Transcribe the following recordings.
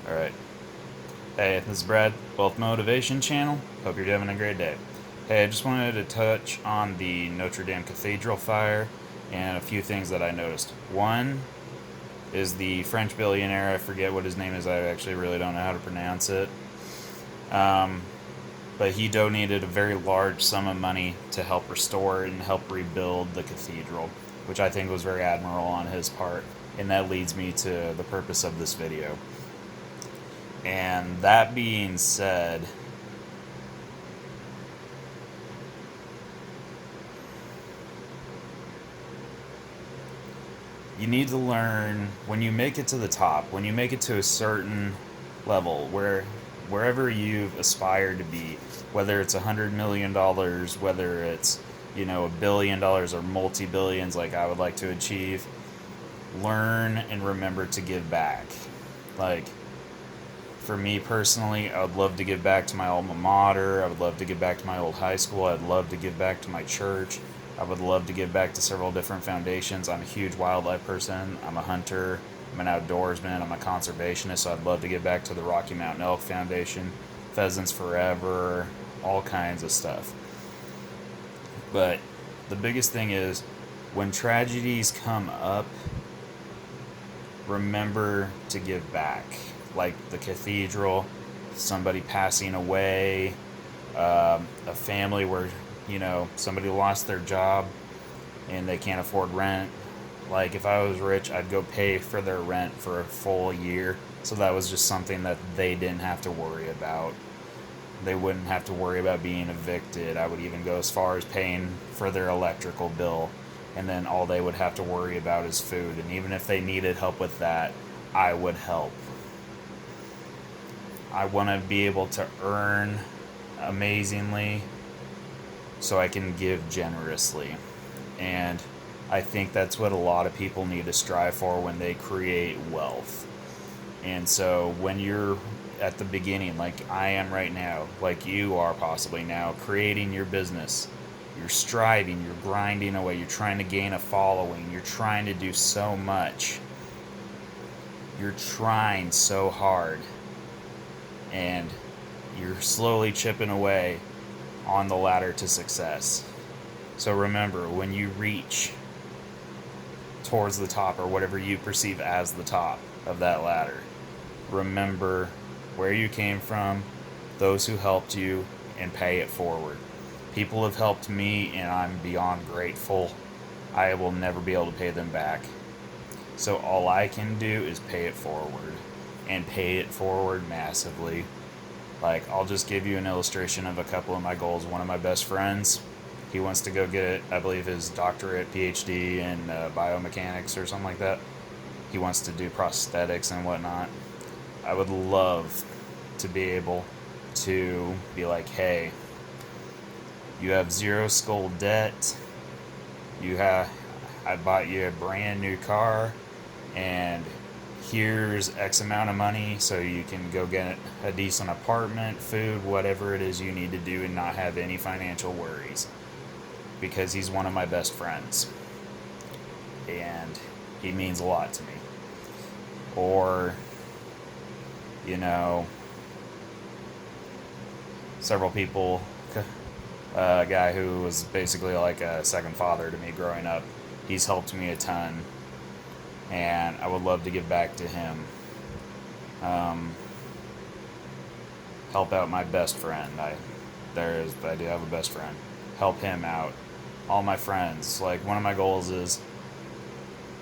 Alright. Hey, this is Brad, Wealth Motivation Channel. Hope you're having a great day. Hey, I just wanted to touch on the Notre Dame Cathedral fire and a few things that I noticed. One is the French billionaire, I forget what his name is, I actually really don't know how to pronounce it. But he donated a very large sum of money to help restore and help rebuild the cathedral, which I think was very admirable on his part. And that leads me to the purpose of this video. And that being said, you need to learn when you make it to the top, when you make it to a certain level, wherever you've aspired to be, whether it's $100 million, whether it's $1 billion or multi-billions like I would like to achieve, learn and remember to give back. Like, for me personally, I would love to give back to my alma mater. I would love to give back to my old high school. I'd love to give back to my church. I would love to give back to several different foundations. I'm a huge wildlife person. I'm a hunter. I'm an outdoorsman. I'm a conservationist. So I'd love to give back to the Rocky Mountain Elk Foundation, Pheasants Forever, all kinds of stuff. But the biggest thing is when tragedies come up, remember to give back. Like the cathedral, somebody passing away, a family where somebody lost their job and they can't afford rent. Like, if I was rich, I'd go pay for their rent for a full year, so that was just something that they didn't have to worry about. They wouldn't have to worry about being evicted. I would even go as far as paying for their electrical bill, and then all they would have to worry about is food. And even if they needed help with that, I would help. I want to be able to earn amazingly so I can give generously. And I think that's what a lot of people need to strive for when they create wealth. And so when you're at the beginning, like I am right now, like you are possibly now, creating your business, you're striving, you're grinding away, you're trying to gain a following, you're trying to do so much. You're trying so hard. And you're slowly chipping away on the ladder to success. So remember, when you reach towards the top, or whatever you perceive as the top of that ladder, remember where you came from, those who helped you, and pay it forward. People have helped me, and I'm beyond grateful. I will never be able to pay them back. So all I can do is pay it forward, and pay it forward massively. Like, I'll just give you an illustration of a couple of my goals. One of my best friends, he wants to go get, I believe, his doctorate, PhD in biomechanics or something like that. He wants to do prosthetics and whatnot. I would love to be able to be like, hey, you have zero school debt. I bought you a brand new car, and here's X amount of money so you can go get a decent apartment, food, whatever it is you need to do, and not have any financial worries. Because he's one of my best friends, and he means a lot to me. Or, several people, a guy who was basically like a second father to me growing up, he's helped me a ton, and I would love to give back to him. Help out my best friend. I do have a best friend. Help him out. All my friends. Like, one of my goals is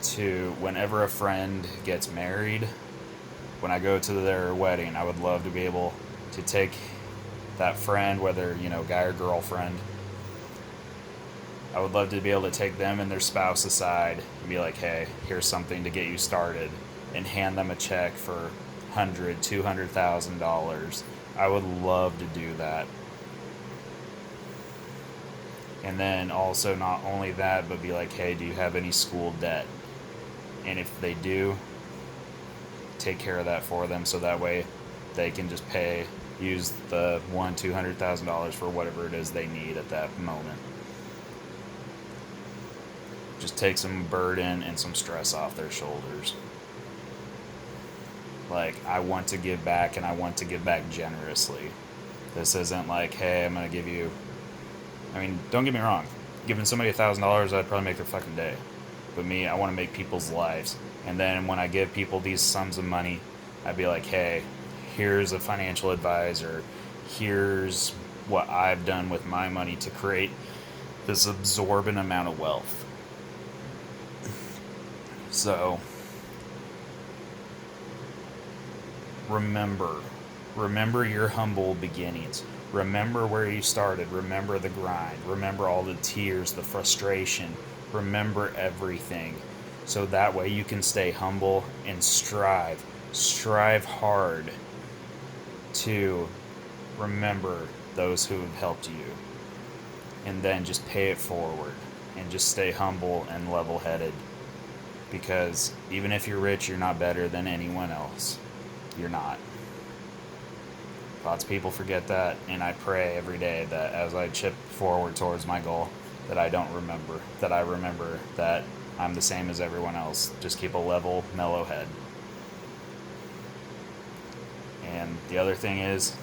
to, whenever a friend gets married, when I go to their wedding, I would love to be able to take that friend, whether, guy or girlfriend, I would love to be able to take them and their spouse aside and be like, hey, here's something to get you started, and hand them a check for $100,000, $200,000. I would love to do that. And then also, not only that, but be like, hey, do you have any school debt? And if they do, take care of that for them, so that way they can just use the $200,000 for whatever it is they need at that moment. Just take some burden and some stress off their shoulders. Like, I want to give back, and I want to give back generously. This isn't like, hey, I'm going to give you... I mean, don't get me wrong. Giving somebody $1,000, I'd probably make their fucking day. But me, I want to make people's lives. And then when I give people these sums of money, I'd be like, hey, here's a financial advisor. Here's what I've done with my money to create this absorbent amount of wealth. So, remember your humble beginnings. Remember where you started. Remember the grind. Remember all the tears, the frustration. Remember everything. So that way you can stay humble and strive. Strive hard to remember those who have helped you. And then just pay it forward. And just stay humble and level-headed. Because even if you're rich, you're not better than anyone else. You're not. Lots of people forget that, and I pray every day that as I chip forward towards my goal, that I don't remember, that I remember that I'm the same as everyone else. Just keep a level, mellow head. And the other thing is,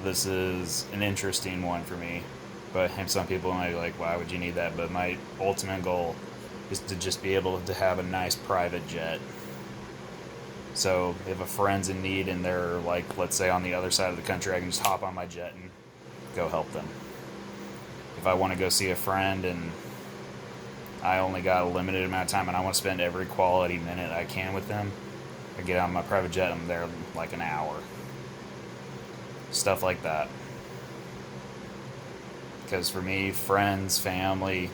this is an interesting one for me, but some people might be like, why would you need that? But my ultimate goal is to just be able to have a nice private jet. So if a friend's in need and they're, like, let's say on the other side of the country, I can just hop on my jet and go help them. If I want to go see a friend and I only got a limited amount of time and I want to spend every quality minute I can with them, I get on my private jet and I'm there like an hour. Stuff like that. Because for me, friends, family,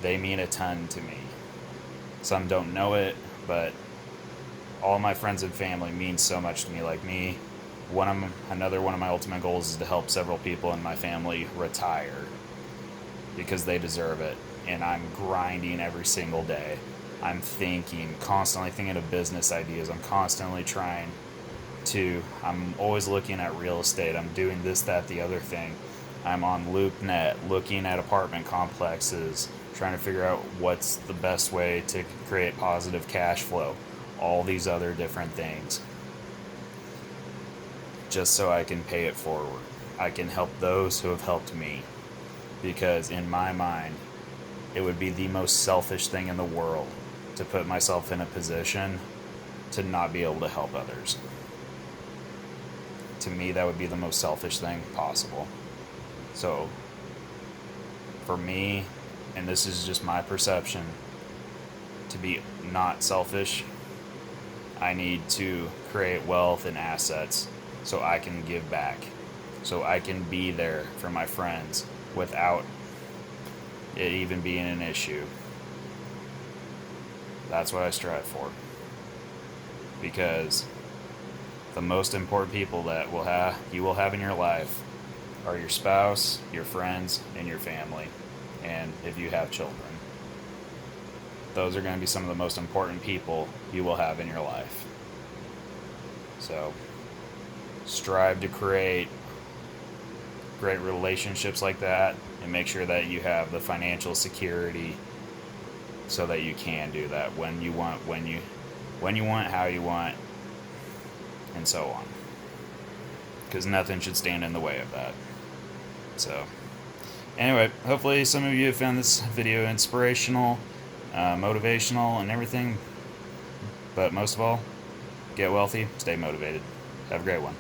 they mean a ton to me. Some don't know it, but all my friends and family mean so much to me. Like me, another one of my ultimate goals is to help several people in my family retire because they deserve it. And I'm grinding every single day. I'm constantly thinking of business ideas. I'm constantly I'm always looking at real estate. I'm doing this, that, the other thing. I'm on LoopNet looking at apartment complexes, trying to figure out what's the best way to create positive cash flow. All these other different things. Just so I can pay it forward. I can help those who have helped me. Because in my mind, it would be the most selfish thing in the world to put myself in a position to not be able to help others. To me, that would be the most selfish thing possible. So, for me, and this is just my perception, to be not selfish, I need to create wealth and assets so I can give back. So I can be there for my friends without it even being an issue. That's what I strive for. Because the most important people that you will have in your life are your spouse, your friends, and your family. And if you have children. Those are going to be some of the most important people you will have in your life. So, strive to create great relationships like that and make sure that you have the financial security so that you can do that when you want, how you want, and so on. Because nothing should stand in the way of that. So, anyway, hopefully some of you have found this video inspirational, motivational, and everything. But most of all, get wealthy, stay motivated. Have a great one.